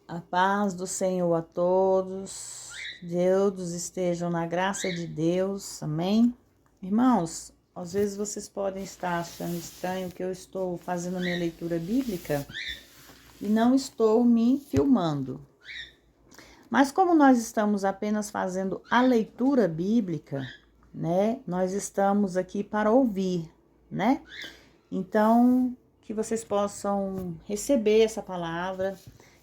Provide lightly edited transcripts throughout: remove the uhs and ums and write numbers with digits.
A paz do Senhor a todos, Deus estejam na graça de Deus, amém? Irmãos, às vezes vocês podem estar achando estranho que eu estou fazendo a minha leitura bíblica e não estou me filmando. Mas como nós estamos apenas fazendo a leitura bíblica, né? Nós estamos aqui para ouvir, né? Então, que vocês possam receber essa palavra,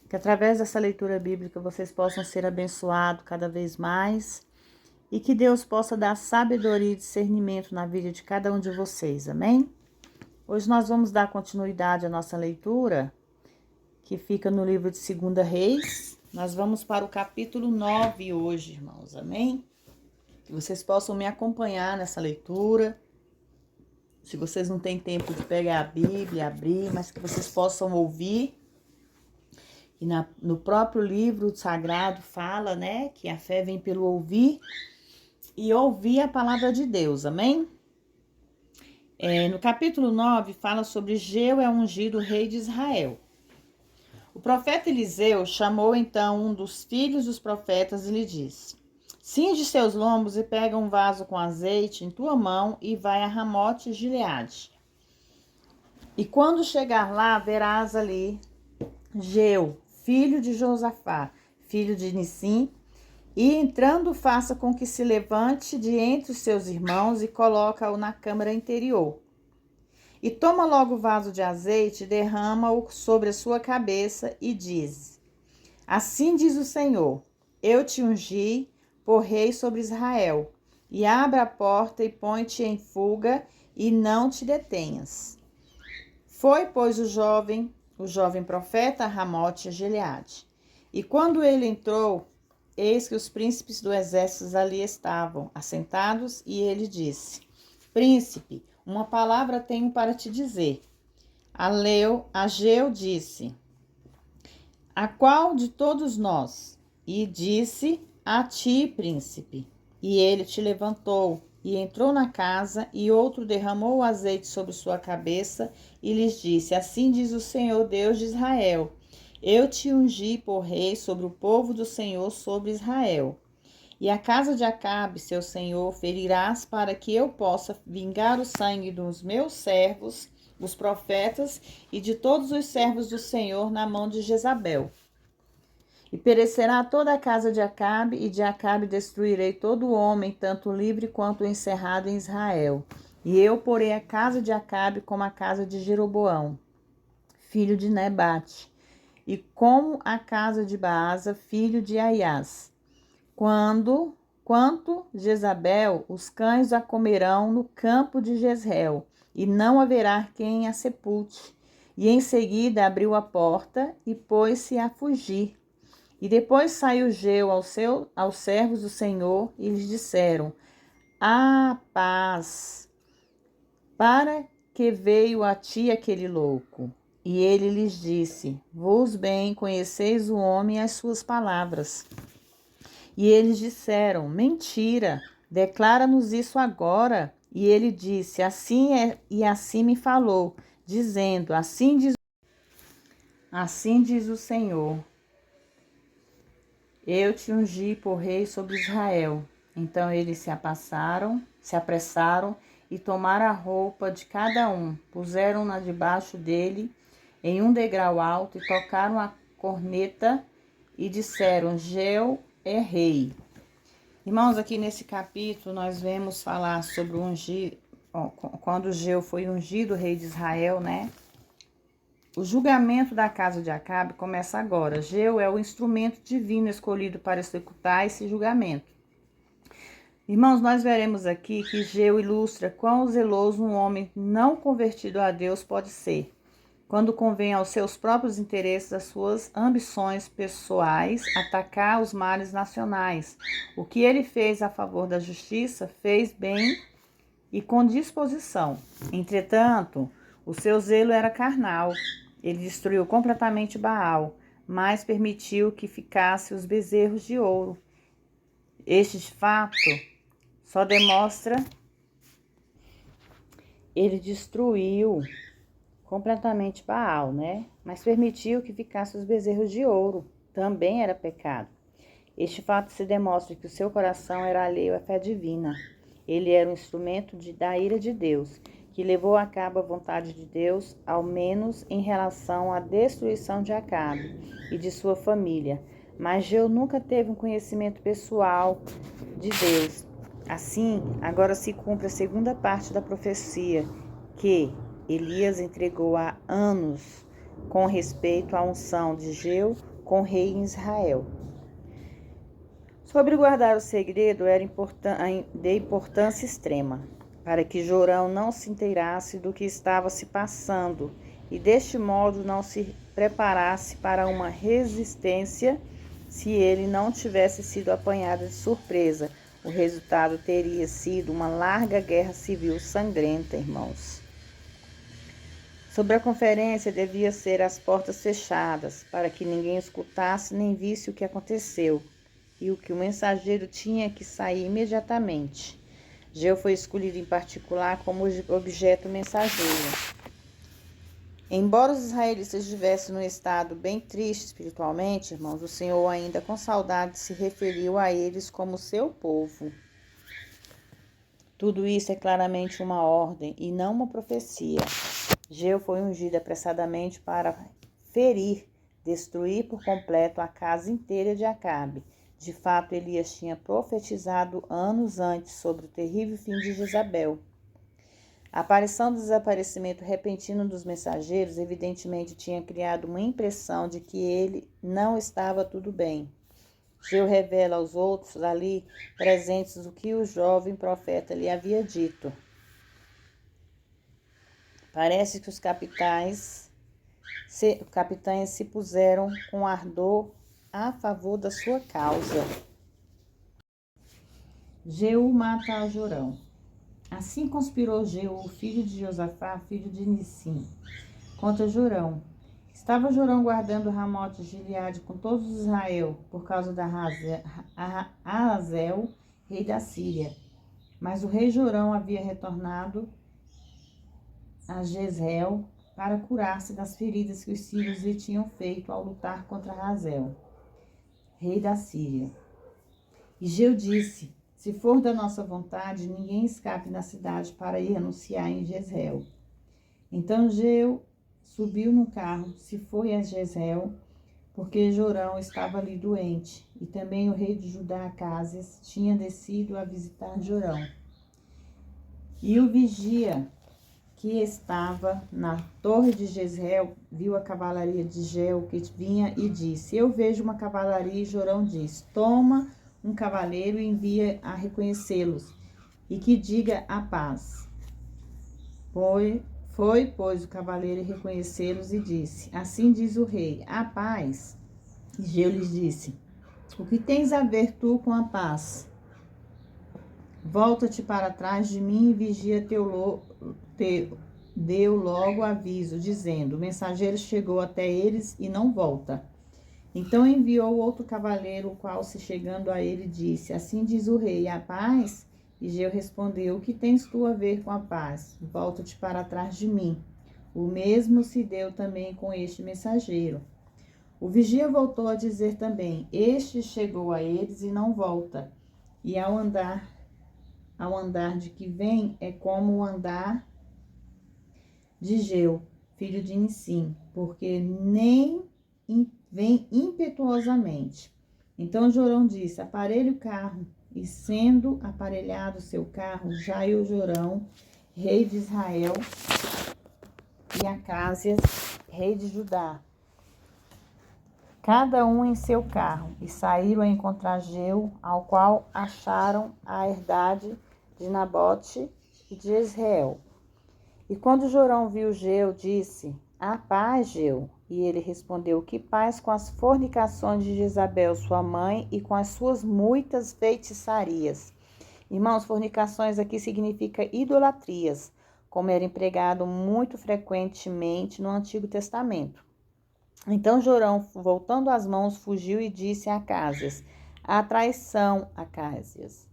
que através dessa leitura bíblica vocês possam ser abençoados cada vez mais e que Deus possa dar sabedoria e discernimento na vida de cada um de vocês, amém? Hoje nós vamos dar continuidade à nossa leitura, que fica no livro de 2 Reis. Nós vamos para o capítulo 9 hoje, irmãos, amém? Que vocês possam me acompanhar nessa leitura. Se vocês não têm tempo de pegar a Bíblia, abrir, mas que vocês possam ouvir. E no próprio livro sagrado fala, né, que a fé vem pelo ouvir e ouvir a palavra de Deus, amém? No capítulo 9 fala sobre Jeu é ungido rei de Israel. O profeta Eliseu chamou então um dos filhos dos profetas e lhe disse: cinge seus lombos e pega um vaso com azeite em tua mão e vai a Ramote Gileade. E quando chegar lá, verás ali Jeu, filho de Josafá, filho de Nissim, e entrando faça com que se levante de entre os seus irmãos e coloca-o na câmara interior. E toma logo o vaso de azeite e derrama-o sobre a sua cabeça e diz: assim diz o Senhor, eu te ungi por rei sobre Israel, e abra a porta e põe-te em fuga e não te detenhas. Foi, pois, o jovem profeta a Ramote Gileade. E quando ele entrou, eis que os príncipes do exército ali estavam, assentados, e ele disse: príncipe, uma palavra tenho para te dizer. Ageu disse: a qual de todos nós? E disse: a ti, príncipe. E ele te levantou, e entrou na casa, e outro derramou o azeite sobre sua cabeça, e lhes disse: assim diz o Senhor Deus de Israel, eu te ungi por rei sobre o povo do Senhor, sobre Israel. E a casa de Acabe, seu senhor, ferirás para que eu possa vingar o sangue dos meus servos, os profetas, e de todos os servos do Senhor na mão de Jezabel. E perecerá toda a casa de Acabe, e de Acabe destruirei todo o homem, tanto livre quanto encerrado em Israel. E eu porei a casa de Acabe como a casa de Jeroboão, filho de Nebate, e como a casa de Baasa, filho de Aias. Quanto Jezabel, os cães a comerão no campo de Jezreel, e não haverá quem a sepulte. E em seguida abriu a porta e pôs-se a fugir. E depois saiu Jeu aos servos do Senhor e lhes disseram: a paz, para que veio a ti aquele louco? E ele lhes disse: vos bem conheceis o homem e as suas palavras. E eles disseram: mentira, declara-nos isso agora. E ele disse: assim é, e assim me falou, dizendo: assim diz o Senhor, eu te ungi por rei sobre Israel. Então eles se apressaram e tomaram a roupa de cada um, puseram-na debaixo dele em um degrau alto e tocaram a corneta e disseram: Jeu é rei. Irmãos, aqui nesse capítulo nós vemos falar sobre o ungir, quando Jeu foi ungido rei de Israel, né? O julgamento da casa de Acabe começa agora. Jeu é o instrumento divino escolhido para executar esse julgamento. Irmãos, nós veremos aqui que Jeu ilustra quão zeloso um homem não convertido a Deus pode ser, quando convém aos seus próprios interesses, às suas ambições pessoais, atacar os males nacionais. O que ele fez a favor da justiça, fez bem e com disposição. Entretanto, o seu zelo era carnal. Ele destruiu completamente Baal, mas permitiu que ficassem os bezerros de ouro. Este fato só demonstra ele destruiu completamente Baal, né? Mas permitiu que ficassem os bezerros de ouro. também era pecado. Este fato se demonstra que o seu coração era alheio à fé divina. Ele era um instrumento da ira de Deus, que levou a cabo a vontade de Deus, ao menos em relação à destruição de Acabe e de sua família. Mas Jeu nunca teve um conhecimento pessoal de Deus. Assim, agora se cumpre a segunda parte da profecia que Elias entregou há anos com respeito à unção de Jeu como rei em Israel. Sobre guardar o segredo era de importância extrema, para que Jorão não se inteirasse do que estava se passando e deste modo não se preparasse para uma resistência se ele não tivesse sido apanhado de surpresa. O resultado teria sido uma larga guerra civil sangrenta, irmãos. Sobre a conferência devia ser às portas fechadas, para que ninguém escutasse nem visse o que aconteceu, e o que o mensageiro tinha que sair imediatamente. Jeu foi escolhido em particular como objeto mensageiro. Embora os israelitas estivessem num estado bem triste espiritualmente, irmãos, o Senhor ainda com saudade se referiu a eles como seu povo. Tudo isso é claramente uma ordem e não uma profecia. Jeu foi ungido apressadamente para ferir, destruir por completo a casa inteira de Acabe. De fato, Elias tinha profetizado anos antes sobre o terrível fim de Jezabel. A aparição do desaparecimento repentino dos mensageiros evidentemente tinha criado uma impressão de que ele não estava tudo bem. Jeu revela aos outros ali presentes o que o jovem profeta lhe havia dito. Parece que os capitães se puseram com ardor a favor da sua causa. Jeú mata a Jorão. Assim conspirou Jeú, filho de Josafá, filho de Nissim, contra Jorão. Estava Jorão guardando Ramote de Gileade com todos os Israel, por causa da Ahazel, rei da Síria. Mas o rei Jorão havia retornado a Jezreel para curar-se das feridas que os sírios lhe tinham feito ao lutar contra Hazael, rei da Síria. E Jeu disse: se for da nossa vontade, ninguém escape na cidade para ir anunciar em Jezreel. Então Jeu subiu no carro, se foi a Jezreel, porque Jorão estava ali doente, e também o rei de Judá, Acázias, tinha descido a visitar Jorão. E o vigia que estava na torre de Jezreel viu a cavalaria de Jeu que vinha e disse: eu vejo uma cavalaria. E Jorão disse: toma um cavaleiro e envia a reconhecê-los, e que diga a paz. Foi, pois, o cavaleiro reconhecê-los e disse: assim diz o rei, a paz. E Jeu lhes disse: o que tens a ver tu com a paz? Volta-te para trás de mim e vigia deu logo aviso, dizendo: o mensageiro chegou até eles e não volta. Então enviou outro cavaleiro, o qual, se chegando a ele, disse: assim diz o rei, a paz? E Jeu respondeu: o que tens tu a ver com a paz? Volta-te para trás de mim. O mesmo se deu também com este mensageiro. O vigia voltou a dizer também: este chegou a eles e não volta. E ao andar de que vem é como o andar de Jeu, filho de Nissim, porque nem vem impetuosamente. Então Jorão disse: aparelhe o carro. E sendo aparelhado seu carro, Jael Jorão, rei de Israel, e Acázias, rei de Judá, cada um em seu carro, e saíram a encontrar Jeu, ao qual acharam a herdade de Nabote e de Jezreel. E quando Jorão viu Jeu, disse: a paz, Jeu. E ele respondeu: que paz com as fornicações de Jezabel, sua mãe, e com as suas muitas feitiçarias. Irmãos, fornicações aqui significa idolatrias, como era empregado muito frequentemente no Antigo Testamento. Então Jorão, voltando as mãos, fugiu e disse a Acázias: a traição, Acázias.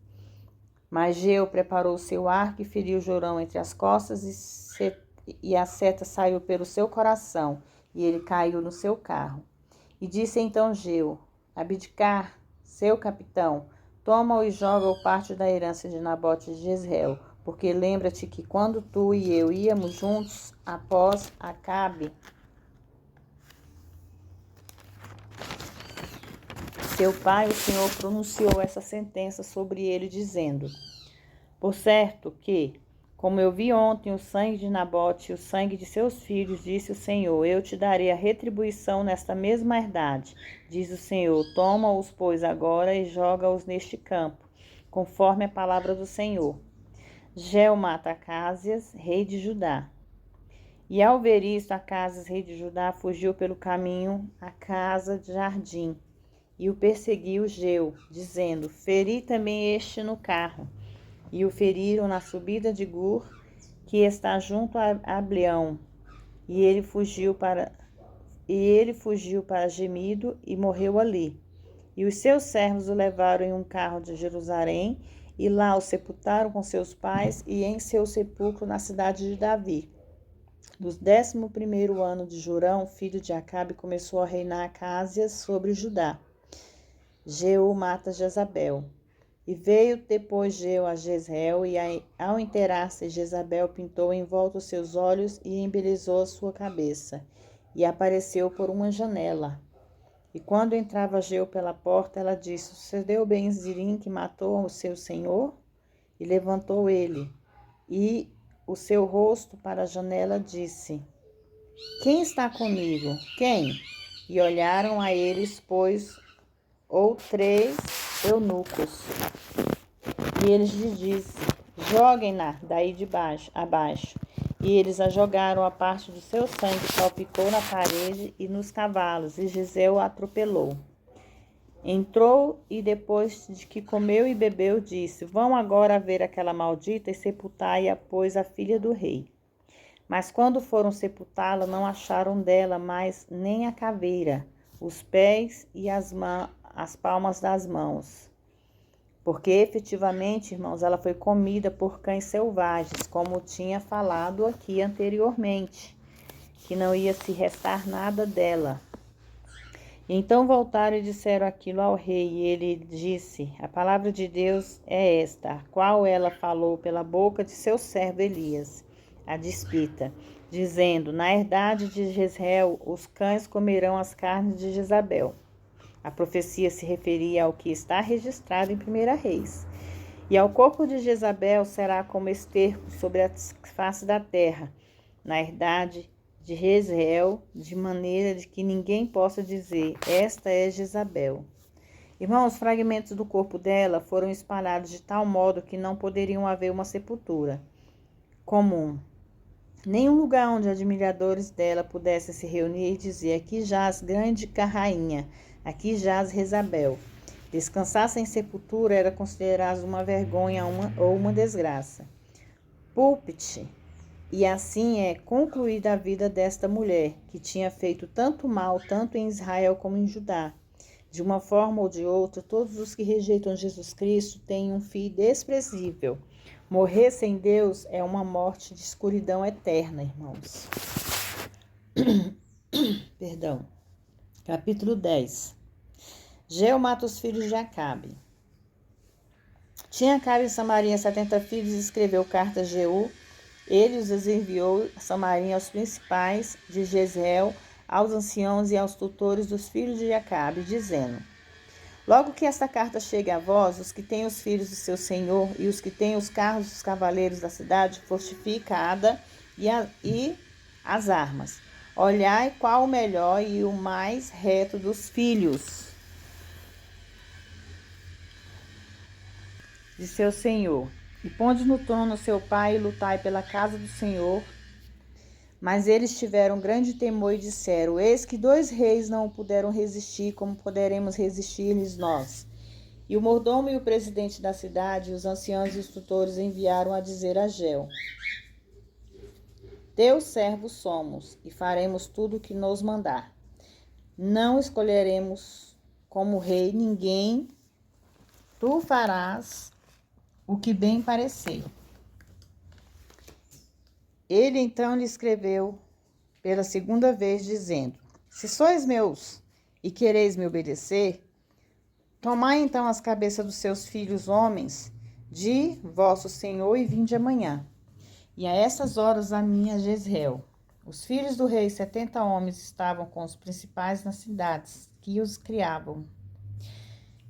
Mas Jeu preparou seu arco e feriu Jorão entre as costas, e a seta saiu pelo seu coração, e ele caiu no seu carro. E disse então Geu: Abdicar, seu capitão, toma-o e joga-o parte da herança de Nabote de Jezreel, porque lembra-te que quando tu e eu íamos juntos após Acabe, seu pai, o Senhor pronunciou essa sentença sobre ele, dizendo: Por certo que, como eu vi ontem o sangue de Nabote e o sangue de seus filhos, disse o Senhor, eu te darei a retribuição nesta mesma herdade. Diz o Senhor, toma-os, pois, agora e joga-os neste campo, conforme a palavra do Senhor. Jeu mata Acázias, rei de Judá. E ao ver isto, Acázias, rei de Judá, fugiu pelo caminho à casa de Jardim, e o perseguiu Jeu, dizendo, feri também este no carro. E o feriram na subida de Gur, que está junto a Ableão. E ele fugiu para Gemido e morreu ali. E os seus servos o levaram em um carro de Jerusalém, e lá o sepultaram com seus pais, e em seu sepulcro na cidade de Davi. No 11º ano de Jorão, filho de Acabe, começou a reinar Acázias sobre Judá. Jeú mata Jezabel. E veio depois Jeu a Jezreel, e ao inteirar-se Jezabel pintou em volta os seus olhos e embelezou a sua cabeça, e apareceu por uma janela. E quando entrava Jeu pela porta, ela disse, sucedeu Ben-Zirim que matou o seu senhor? E levantou ele, e o seu rosto para a janela disse, quem está comigo? Quem? E olharam a eles, pois, ou 3 eunucos. E eles lhe disse, joguem-na daí de baixo, abaixo. E eles a jogaram, a parte do seu sangue salpicou na parede e nos cavalos, e Giseu a atropelou. Entrou e depois de que comeu e bebeu, disse, vão agora ver aquela maldita e sepultai-a, pois a filha do rei. Mas quando foram sepultá-la, não acharam dela mais nem a caveira, os pés e as palmas das mãos. Porque efetivamente, irmãos, ela foi comida por cães selvagens, como tinha falado aqui anteriormente, que não ia se restar nada dela. Então voltaram e disseram aquilo ao rei, e ele disse, a palavra de Deus é esta, a qual ela falou pela boca de seu servo Elias, a despita, dizendo, na herdade de Jezreel, os cães comerão as carnes de Jezabel. A profecia se referia ao que está registrado em 1 Reis. E ao corpo de Jezabel será como esterco sobre a face da terra, na herdade de Jezreel, de maneira de que ninguém possa dizer, esta é Jezabel. Irmãos, os fragmentos do corpo dela foram espalhados de tal modo que não poderiam haver uma sepultura comum. Nenhum lugar onde admiradores dela pudessem se reunir e dizer, aqui jaz grande rainha, aqui jaz Jezabel. Descansar sem sepultura era considerado uma vergonha ou uma desgraça. Púlpite. E assim é concluída a vida desta mulher, que tinha feito tanto mal, tanto em Israel como em Judá. De uma forma ou de outra, todos os que rejeitam Jesus Cristo têm um fim desprezível. Morrer sem Deus é uma morte de escuridão eterna, irmãos. Perdão. Capítulo 10. Jeu mata os filhos de Acabe. Tinha Acabe em Samaria 70 filhos e escreveu cartas a Jeú. Ele os enviou a Samaria aos principais de Jezreel, aos anciãos e aos tutores dos filhos de Acabe, dizendo, logo que esta carta chegue a vós, os que têm os filhos do seu senhor e os que têm os carros dos cavaleiros da cidade, fortificada e as armas. Olhai qual o melhor e o mais reto dos filhos de seu senhor. E ponde no trono seu pai e lutai pela casa do Senhor. Mas eles tiveram grande temor e disseram, eis que 2 reis não puderam resistir, como poderemos resistir-lhes nós? E o mordomo e o presidente da cidade, os anciãos e os tutores enviaram a dizer a Jeu, teus servos somos, e faremos tudo o que nos mandar. Não escolheremos como rei ninguém, tu farás o que bem parecer. Ele então lhe escreveu pela 2ª vez, dizendo, se sois meus e quereis me obedecer, tomai então as cabeças dos seus filhos homens de vosso senhor e vinde amanhã. E a essas horas a minha Jezreel. Os filhos do rei, 70 homens, estavam com os principais nas cidades, que os criavam.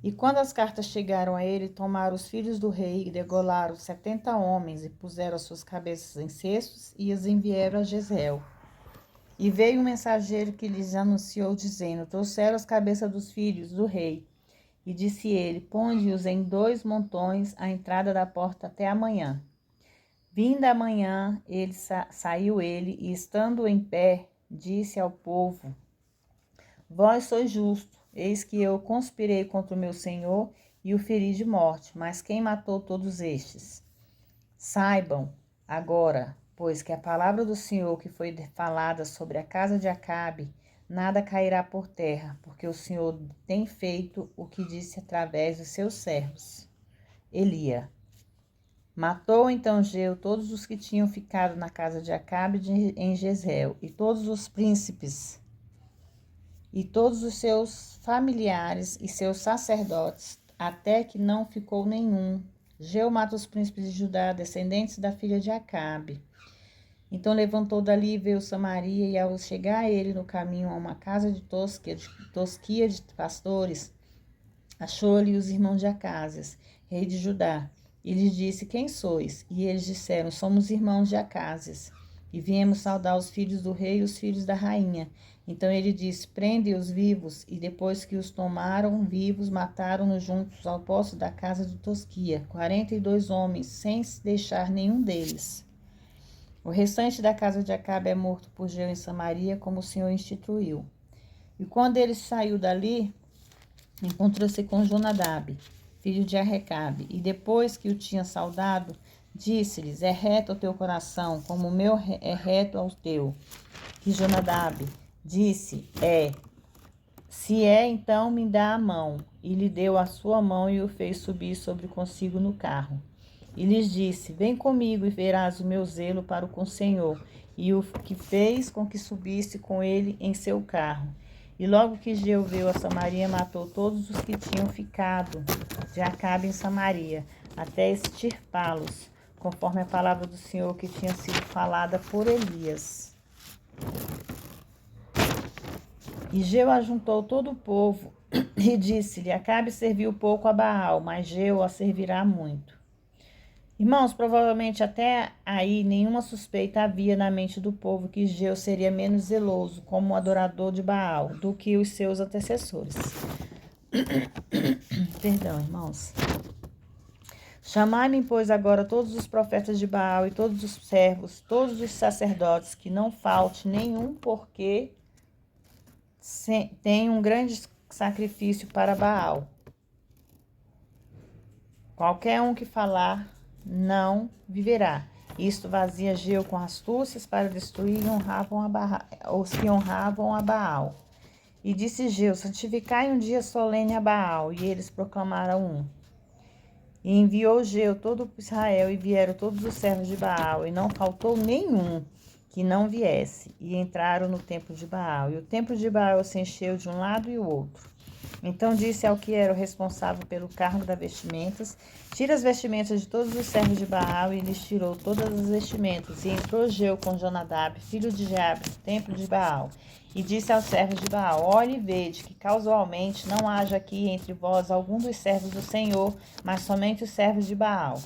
E quando as cartas chegaram a ele, tomaram os filhos do rei e degolaram 70 homens e puseram as suas cabeças em cestos e os enviaram a Jezreel. E veio um mensageiro que lhes anunciou, dizendo: trouxeram as cabeças dos filhos do rei. E disse ele: ponde-os em 2 montões à entrada da porta até amanhã. Vinda a manhã, saiu ele, e estando em pé, disse ao povo: vós sois justo, eis que eu conspirei contra o meu senhor e o feri de morte, mas quem matou todos estes? Saibam agora, pois que a palavra do Senhor que foi falada sobre a casa de Acabe, nada cairá por terra, porque o Senhor tem feito o que disse através dos seus servos. Elia. Matou então Jeu todos os que tinham ficado na casa de Acabe em Jezreel, e todos os príncipes, e todos os seus familiares e seus sacerdotes, até que não ficou nenhum. Jeu mata os príncipes de Judá, descendentes da filha de Acabe. Então levantou dali e veio Samaria, e ao chegar ele no caminho a uma casa de tosquia de pastores, achou-lhe os irmãos de Acásias, rei de Judá, e lhes disse: quem sois? E eles disseram: somos irmãos de Acásias, e viemos saudar os filhos do rei e os filhos da rainha. Então ele disse: prende-os vivos. E depois que os tomaram vivos, mataram-nos juntos ao poço da casa de Tosquia, 42 homens, sem deixar nenhum deles. O restante da casa de Acabe é morto por Jeu em Samaria, como o Senhor instituiu. E quando ele saiu dali, encontrou-se com Jonadab, filho de Arrecabe, e depois que o tinha saudado, disse-lhes: é reto ao teu coração, como o meu é reto ao teu. E Jonadab disse: é. Se é, então me dá a mão. E lhe deu a sua mão e o fez subir sobre consigo no carro. E lhes disse: vem comigo e verás o meu zelo para com o Senhor, e o que fez com que subisse com ele em seu carro. E logo que Jeu veio a Samaria, matou todos os que tinham ficado de Acabe em Samaria, até extirpá-los, conforme a palavra do Senhor que tinha sido falada por Elias. E Jeu ajuntou todo o povo e disse-lhe: Acabe serviu pouco a Baal, mas Jeu a servirá muito. Irmãos, provavelmente até aí nenhuma suspeita havia na mente do povo que Jeu seria menos zeloso como adorador de Baal do que os seus antecessores. Perdão, irmãos. Chamai-me, pois, agora todos os profetas de Baal e todos os servos, todos os sacerdotes, que não falte nenhum, porque tem um grande sacrifício para Baal. Qualquer um que falar não viverá. Isto vazia Jeu com astúcias para destruir os que honravam a Baal. E disse Jeu: santificai um dia solene a Baal. E eles proclamaram um. E enviou Jeu todo Israel, e vieram todos os servos de Baal, e não faltou nenhum que não viesse. E entraram no templo de Baal. E o templo de Baal se encheu de um lado e o outro. Então disse ao que era o responsável pelo cargo das vestimentas: tira as vestimentas de todos os servos de Baal. E lhes tirou todas as vestimentas. E entrou Jeu com Jonadab, filho de Jeabe, no templo de Baal. E disse aos servos de Baal: olhe e vede que casualmente não haja aqui entre vós algum dos servos do Senhor, mas somente os servos de Baal.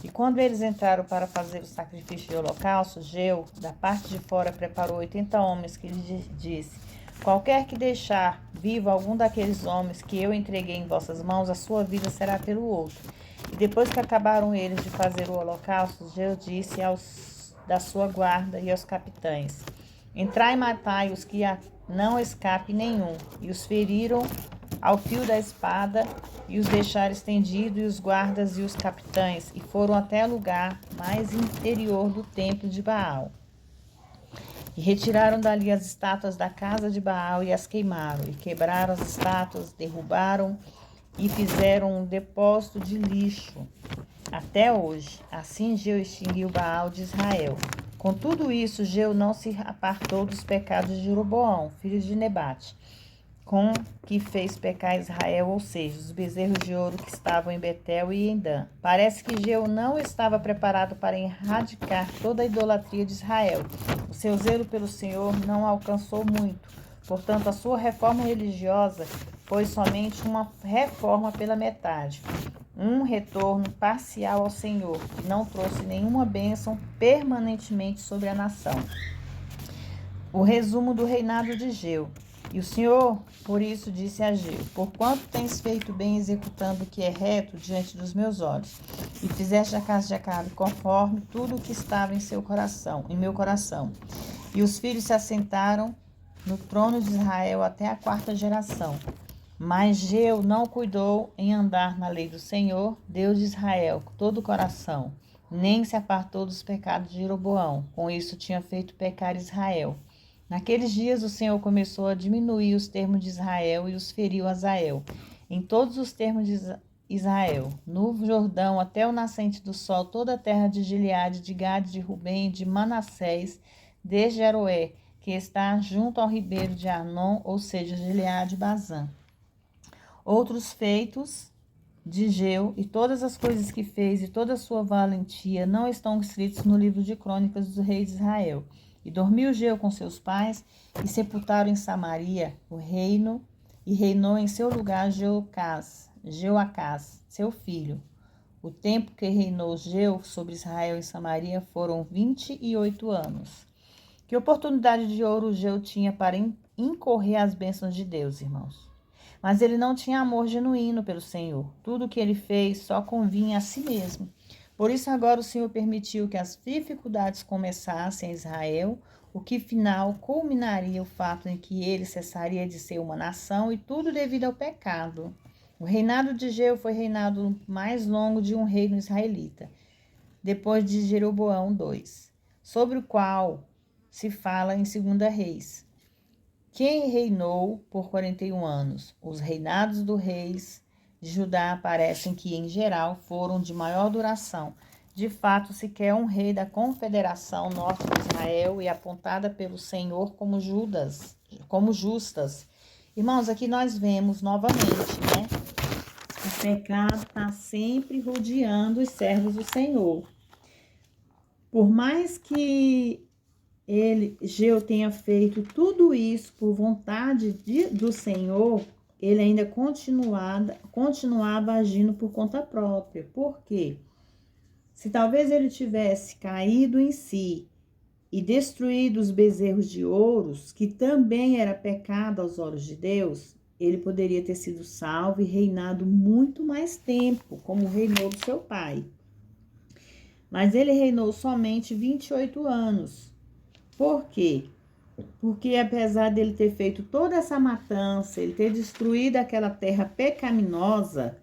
E quando eles entraram para fazer o sacrifício de holocausto, Jeu, da parte de fora, preparou 80 homens, que lhes disse: qualquer que deixar vivo algum daqueles homens que eu entreguei em vossas mãos, a sua vida será pelo outro. E depois que acabaram eles de fazer o holocausto, Jeu disse aos da sua guarda e aos capitães: entrai e matai os que não escape nenhum. E os feriram ao fio da espada e os deixaram estendidos, e os guardas e os capitães, e foram até o lugar mais interior do templo de Baal. E retiraram dali as estátuas da casa de Baal e as queimaram, e quebraram as estátuas, derrubaram e fizeram um depósito de lixo até hoje. Assim Jeu extinguiu Baal de Israel. Com tudo isso, Jeu não se apartou dos pecados de Jeroboão, filho de Nebate, com que fez pecar Israel, ou seja, os bezerros de ouro que estavam em Betel e em Dan. Parece que Jehú não estava preparado para erradicar toda a idolatria de Israel. O seu zelo pelo Senhor não alcançou muito. Portanto, a sua reforma religiosa foi somente uma reforma pela metade, um retorno parcial ao Senhor, que não trouxe nenhuma bênção permanentemente sobre a nação. O resumo do reinado de Jehú. E o Senhor, por isso, disse a Jehú: porquanto tens feito bem executando o que é reto diante dos meus olhos, e fizeste a casa de Acabe conforme tudo o que estava em meu coração. E os filhos se assentaram no trono de Israel até a 4ª geração. Mas Jehú não cuidou em andar na lei do Senhor, Deus de Israel, com todo o coração, nem se apartou dos pecados de Jeroboão. Com isso tinha feito pecar Israel. Naqueles dias o Senhor começou a diminuir os termos de Israel e os feriu a Azael, em todos os termos de Israel, no Jordão até o nascente do sol, toda a terra de Gileade, de Gade, de Rubem e de Manassés, desde Aroé, que está junto ao ribeiro de Arnon, ou seja, Gileade e Bazã. Outros feitos de Jehú e todas as coisas que fez e toda a sua valentia não estão escritos no livro de crônicas dos reis de Israel. E dormiu Jehú com seus pais, e sepultaram em Samaria o reino, e reinou em seu lugar Jeoacás, seu filho. O tempo que reinou Jehú sobre Israel em Samaria foram 28 anos. Que oportunidade de ouro Jehú tinha para incorrer às bênçãos de Deus, irmãos. Mas ele não tinha amor genuíno pelo Senhor. Tudo o que ele fez só convinha a si mesmo. Por isso agora o Senhor permitiu que as dificuldades começassem em Israel, o que final culminaria o fato em que ele cessaria de ser uma nação, e tudo devido ao pecado. O reinado de Jehú foi reinado mais longo de um reino israelita, depois de Jeroboão II, sobre o qual se fala em 2 Reis. Quem reinou por 41 anos? Os reinados dos reis de Judá parecem que, em geral, foram de maior duração. De fato, sequer um rei da confederação norte de Israel e apontada pelo Senhor como justas. Irmãos, aqui nós vemos novamente, né? O pecado está sempre rodeando os servos do Senhor. Por mais que Jehú tenha feito tudo isso por vontade do Senhor, ele ainda continuava agindo por conta própria. Por quê? Se talvez ele tivesse caído em si e destruído os bezerros de ouros, que também era pecado aos olhos de Deus, ele poderia ter sido salvo e reinado muito mais tempo, como reinou do seu pai. Mas ele reinou somente 28 anos. Por quê? Porque apesar dele ter feito toda essa matança, ele ter destruído aquela terra pecaminosa,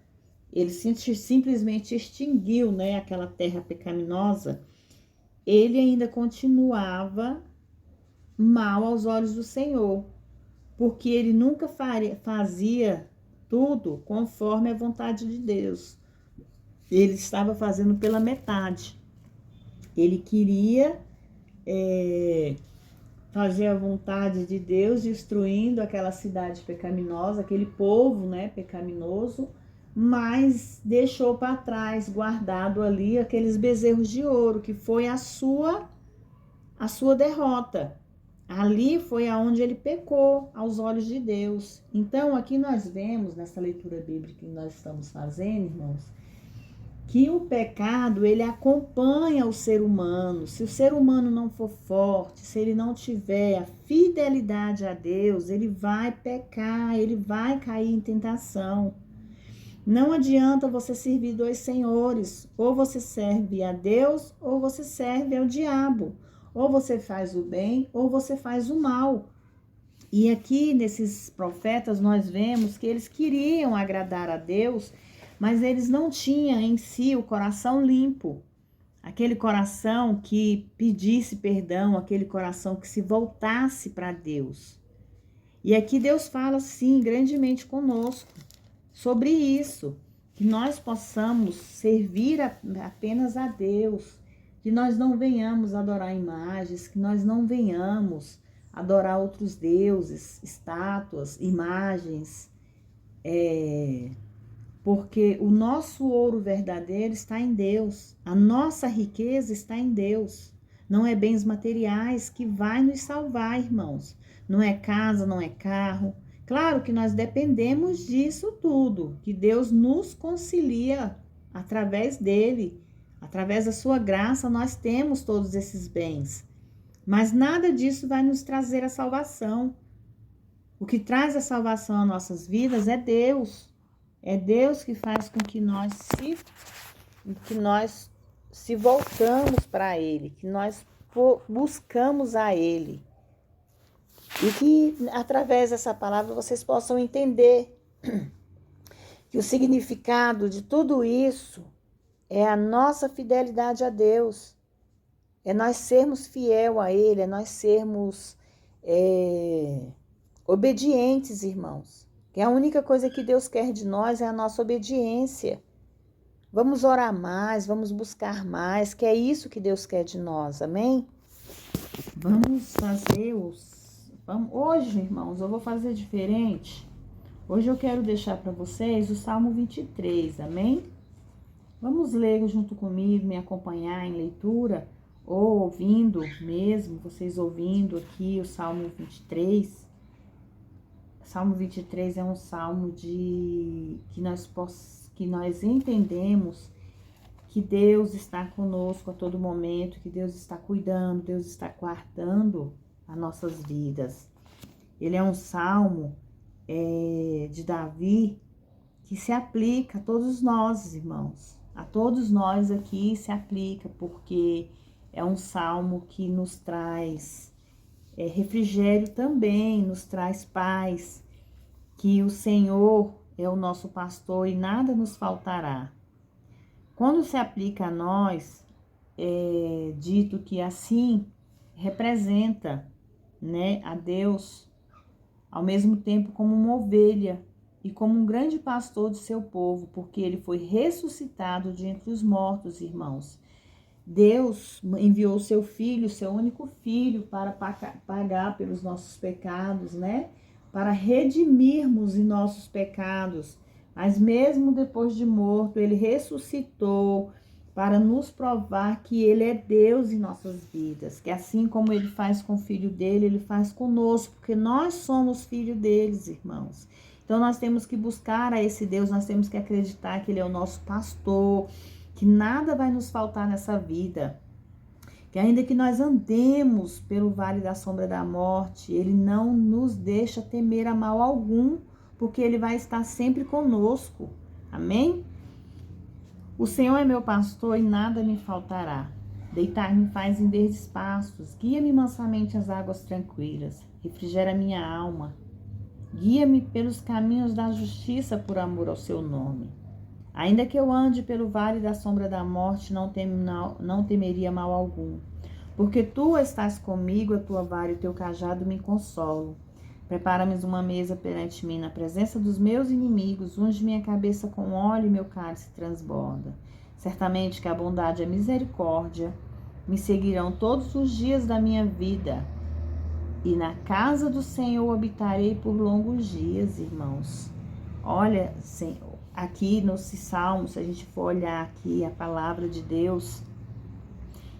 ele simplesmente extinguiu, né, aquela terra pecaminosa, ele ainda continuava mal aos olhos do Senhor, porque ele nunca fazia tudo conforme a vontade de Deus. Ele estava fazendo pela metade. Ele queria fazer a vontade de Deus, destruindo aquela cidade pecaminosa, aquele povo, né, pecaminoso, mas deixou para trás, guardado ali, aqueles bezerros de ouro, que foi a sua derrota. Ali foi aonde ele pecou aos olhos de Deus. Então, aqui nós vemos, nessa leitura bíblica que nós estamos fazendo, irmãos, que o pecado, ele acompanha o ser humano. Se o ser humano não for forte, se ele não tiver a fidelidade a Deus, ele vai pecar, ele vai cair em tentação. Não adianta você servir 2 senhores. Ou você serve a Deus, ou você serve ao diabo. Ou você faz o bem, ou você faz o mal. E aqui, nesses profetas, nós vemos que eles queriam agradar a Deus, mas eles não tinham em si o coração limpo. Aquele coração que pedisse perdão, aquele coração que se voltasse para Deus. E aqui Deus fala, sim, grandemente conosco sobre isso, que nós possamos servir apenas a Deus, que nós não venhamos adorar imagens, que nós não venhamos adorar outros deuses, estátuas, imagens, porque o nosso ouro verdadeiro está em Deus, a nossa riqueza está em Deus. Não é bens materiais que vai nos salvar, irmãos. Não é casa, não é carro. Claro que nós dependemos disso tudo, que Deus nos concilia através dele. Através da sua graça, nós temos todos esses bens. Mas nada disso vai nos trazer a salvação. O que traz a salvação às nossas vidas é Deus. É Deus que faz com que nós se voltamos para Ele, que nós buscamos a Ele. E que através dessa palavra vocês possam entender que o significado de tudo isso é a nossa fidelidade a Deus. É nós sermos fiel a Ele, é nós sermos obedientes, irmãos. Que a única coisa que Deus quer de nós é a nossa obediência. Vamos orar mais, vamos buscar mais, que é isso que Deus quer de nós, amém? Vamos fazer hoje, irmãos, eu vou fazer diferente. Hoje eu quero deixar para vocês o Salmo 23, amém? Vamos ler junto comigo, me acompanhar em leitura, ou ouvindo mesmo, vocês ouvindo aqui o Salmo 23. Salmo 23 é um salmo que nós entendemos que Deus está conosco a todo momento, que Deus está cuidando, Deus está guardando as nossas vidas. Ele é um salmo de Davi que se aplica a todos nós, irmãos. A todos nós aqui se aplica, porque é um salmo que nos traz refrigério também, nos traz paz, que o Senhor é o nosso pastor e nada nos faltará. Quando se aplica a nós, é dito que assim representa, né, a Deus, ao mesmo tempo como uma ovelha e como um grande pastor do seu povo, porque ele foi ressuscitado de entre os mortos, irmãos. Deus enviou seu filho, seu único filho, para pagar pelos nossos pecados, né? Para redimirmos os nossos pecados. Mas mesmo depois de morto, ele ressuscitou para nos provar que ele é Deus em nossas vidas. Que assim como ele faz com o filho dele, ele faz conosco, porque nós somos filho deles, irmãos. Então nós temos que buscar a esse Deus, nós temos que acreditar que ele é o nosso pastor, que nada vai nos faltar nessa vida, que ainda que nós andemos pelo vale da sombra da morte, ele não nos deixa temer a mal algum, porque ele vai estar sempre conosco, amém? O Senhor é meu pastor e nada me faltará. Deitar-me faz em verdes pastos, guia-me mansamente às águas tranquilas, refrigera minha alma, guia-me pelos caminhos da justiça por amor ao seu nome. Ainda que eu ande pelo vale da sombra da morte, não temeria mal algum. Porque tu estás comigo, a tua vara e o teu cajado me consolam. Prepara-me uma mesa perante mim na presença dos meus inimigos, unge minha cabeça com óleo e meu cálice transborda. Certamente que a bondade e a misericórdia me seguirão todos os dias da minha vida. E na casa do Senhor habitarei por longos dias, irmãos. Olha, Senhor. Aqui no Salmo, se a gente for olhar aqui a palavra de Deus,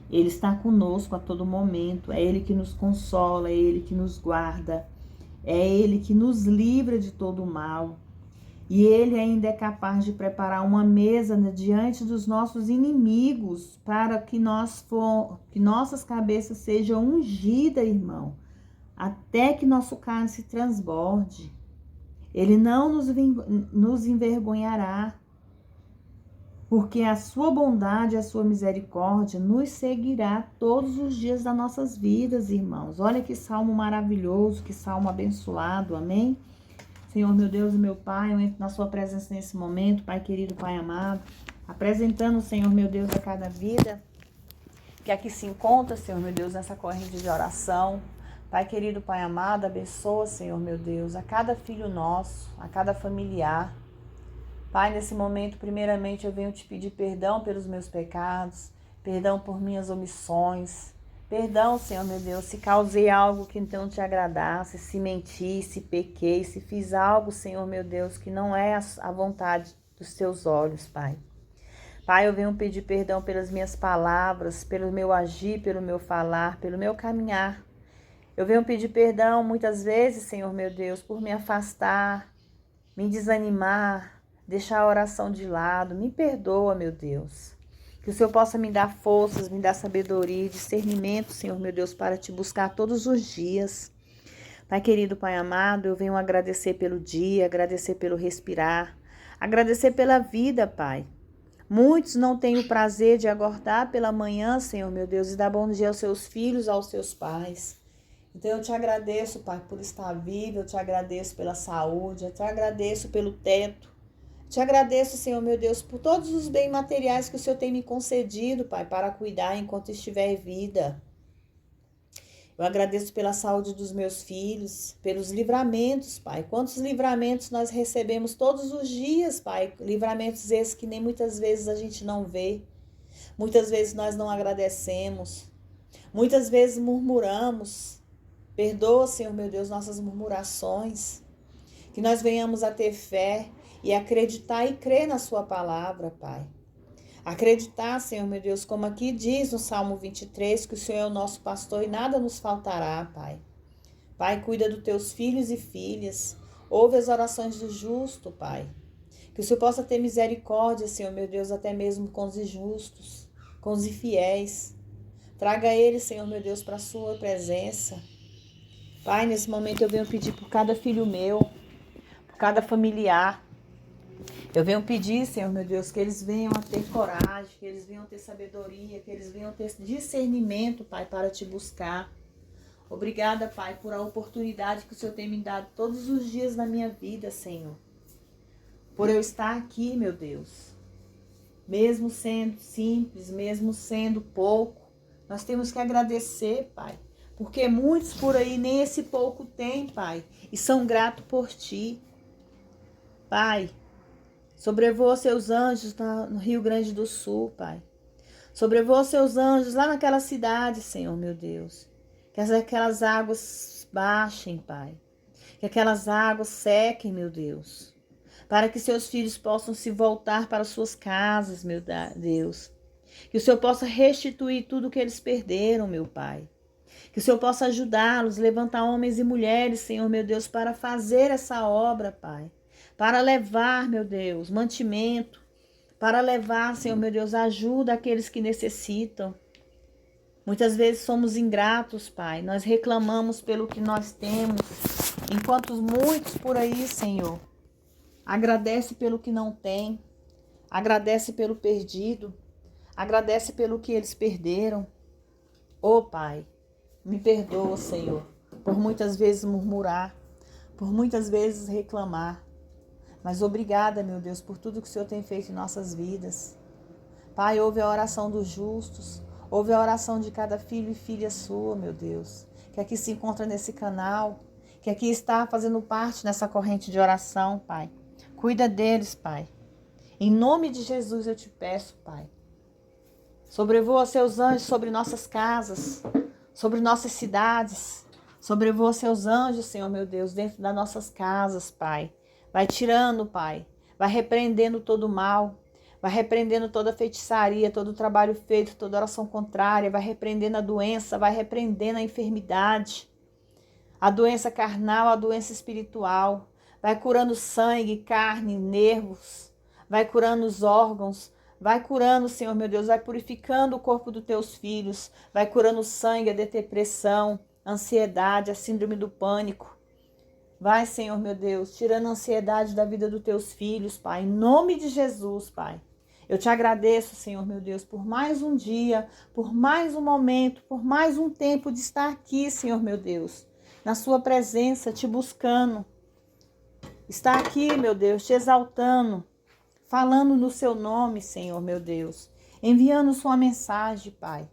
Ele está conosco a todo momento, é Ele que nos consola, é Ele que nos guarda, é Ele que nos livra de todo o mal. E Ele ainda é capaz de preparar uma mesa diante dos nossos inimigos, para que nossas cabeças sejam ungidas, irmão, até que nosso cálice transborde. Ele não nos envergonhará, porque a sua bondade e a sua misericórdia nos seguirá todos os dias das nossas vidas, irmãos. Olha que salmo maravilhoso, que salmo abençoado, amém? Senhor, meu Deus e meu Pai, eu entro na sua presença nesse momento, Pai querido, Pai amado, apresentando, Senhor, meu Deus, a cada vida que aqui se encontra, Senhor, meu Deus, nessa corrente de oração. Pai querido, Pai amado, abençoa, Senhor, meu Deus, a cada filho nosso, a cada familiar. Pai, nesse momento, primeiramente, eu venho te pedir perdão pelos meus pecados, perdão por minhas omissões, Perdão, Senhor meu Deus, se causei algo que não te agradasse, se menti, se pequei, se fiz algo, Senhor meu Deus, que não é a vontade dos teus olhos, Pai. Pai, eu venho pedir perdão pelas minhas palavras, pelo meu agir, pelo meu falar, pelo meu caminhar. Eu venho pedir perdão muitas vezes, Senhor meu Deus, por me afastar, me desanimar, deixar a oração de lado. Me perdoa, meu Deus. Que o Senhor possa me dar forças, me dar sabedoria e discernimento, Senhor meu Deus, para te buscar todos os dias. Pai querido, Pai amado, eu venho agradecer pelo dia, agradecer pelo respirar, agradecer pela vida, Pai. Muitos não têm o prazer de acordar pela manhã, Senhor meu Deus, e dar bom dia aos seus filhos, aos seus pais. Então eu te agradeço, Pai, por estar vivo, eu te agradeço pela saúde, eu te agradeço pelo teto. Te agradeço, Senhor meu Deus, por todos os bens materiais que o Senhor tem me concedido, Pai, para cuidar enquanto estiver em vida. Eu agradeço pela saúde dos meus filhos, pelos livramentos, Pai. Quantos livramentos nós recebemos todos os dias, Pai? Livramentos esses que nem muitas vezes a gente não vê. Muitas vezes nós não agradecemos. Muitas vezes murmuramos. Perdoa, Senhor meu Deus, nossas murmurações. Que nós venhamos a ter fé e acreditar e crer na sua palavra, Pai. Acreditar, Senhor meu Deus, como aqui diz no Salmo 23, que o Senhor é o nosso pastor e nada nos faltará, Pai. Pai, cuida dos teus filhos e filhas. Ouve as orações do justo, Pai. Que o Senhor possa ter misericórdia, Senhor meu Deus, até mesmo com os injustos, com os infiéis. Traga eles, Senhor meu Deus, para a sua presença. Pai, nesse momento eu venho pedir por cada filho meu, por cada familiar. Eu venho pedir, Senhor meu Deus, que eles venham a ter coragem, que eles venham a ter sabedoria, que eles venham a ter discernimento, Pai, para te buscar. Obrigada, Pai, por a oportunidade que o Senhor tem me dado todos os dias na minha vida, Senhor. Por eu estar aqui, meu Deus. Mesmo sendo simples, mesmo sendo pouco, nós temos que agradecer, Pai. Porque muitos por aí nem esse pouco têm, Pai, e são gratos por Ti. Pai, sobrevoa seus anjos no Rio Grande do Sul, Pai. Sobrevoa seus anjos lá naquela cidade, Senhor, meu Deus. Que aquelas águas baixem, Pai. Que aquelas águas sequem, meu Deus. Para que seus filhos possam se voltar para suas casas, meu Deus. Que o Senhor possa restituir tudo que eles perderam, meu Pai. Que o Senhor possa ajudá-los, levantar homens e mulheres, Senhor, meu Deus, para fazer essa obra, Pai. Para levar, meu Deus, mantimento. Para levar, Senhor, meu Deus, ajuda àqueles que necessitam. Muitas vezes somos ingratos, Pai. Nós reclamamos pelo que nós temos. Enquanto muitos por aí, Senhor, agradece pelo que não tem. Agradece pelo perdido. Agradece pelo que eles perderam. Ô, Pai, me perdoa, Senhor, por muitas vezes murmurar, por muitas vezes reclamar. Mas obrigada, meu Deus, por tudo que o Senhor tem feito em nossas vidas. Pai, ouve a oração dos justos, ouve a oração de cada filho e filha sua, meu Deus, que aqui se encontra nesse canal, que aqui está fazendo parte nessa corrente de oração, Pai. Cuida deles, Pai. Em nome de Jesus eu te peço, Pai. Sobrevoa seus anjos sobre nossas casas, sobre nossas cidades. Sobrevoa seus anjos, Senhor meu Deus, dentro das nossas casas, Pai. Vai tirando, Pai. Vai repreendendo todo o mal. Vai repreendendo toda a feitiçaria, todo o trabalho feito, toda oração contrária. Vai repreendendo a doença, vai repreendendo a enfermidade. A doença carnal, a doença espiritual. Vai curando sangue, carne, nervos. Vai curando os órgãos. Vai curando, Senhor meu Deus. Vai purificando o corpo dos teus filhos. Vai curando o sangue, a depressão, a ansiedade, a síndrome do pânico. Vai, Senhor meu Deus, tirando a ansiedade da vida dos teus filhos, Pai. Em nome de Jesus, Pai. Eu te agradeço, Senhor meu Deus, por mais um dia, por mais um momento, por mais um tempo de estar aqui, Senhor meu Deus. Na sua presença, te buscando. Estar aqui, meu Deus, te exaltando. Falando no seu nome, Senhor meu Deus. Enviando sua mensagem, Pai.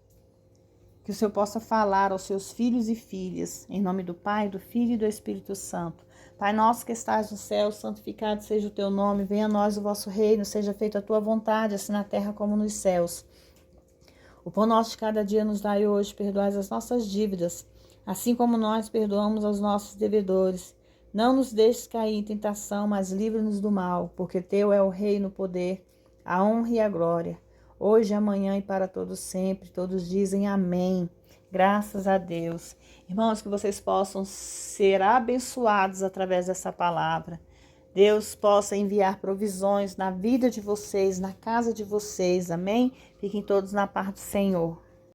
Que o Senhor possa falar aos seus filhos e filhas, em nome do Pai, do Filho e do Espírito Santo. Pai nosso que estás no céu, santificado seja o teu nome, venha a nós o vosso reino, seja feita a tua vontade, assim na terra como nos céus. O pão nosso de cada dia nos dai hoje, perdoai as nossas dívidas, assim como nós perdoamos aos nossos devedores. Não nos deixes cair em tentação, mas livra-nos do mal, porque teu é o reino, o poder, a honra e a glória, hoje, amanhã e para todos sempre. Todos dizem amém. Graças a Deus. Irmãos, que vocês possam ser abençoados através dessa palavra. Deus possa enviar provisões na vida de vocês, na casa de vocês. Amém? Fiquem todos na paz do Senhor.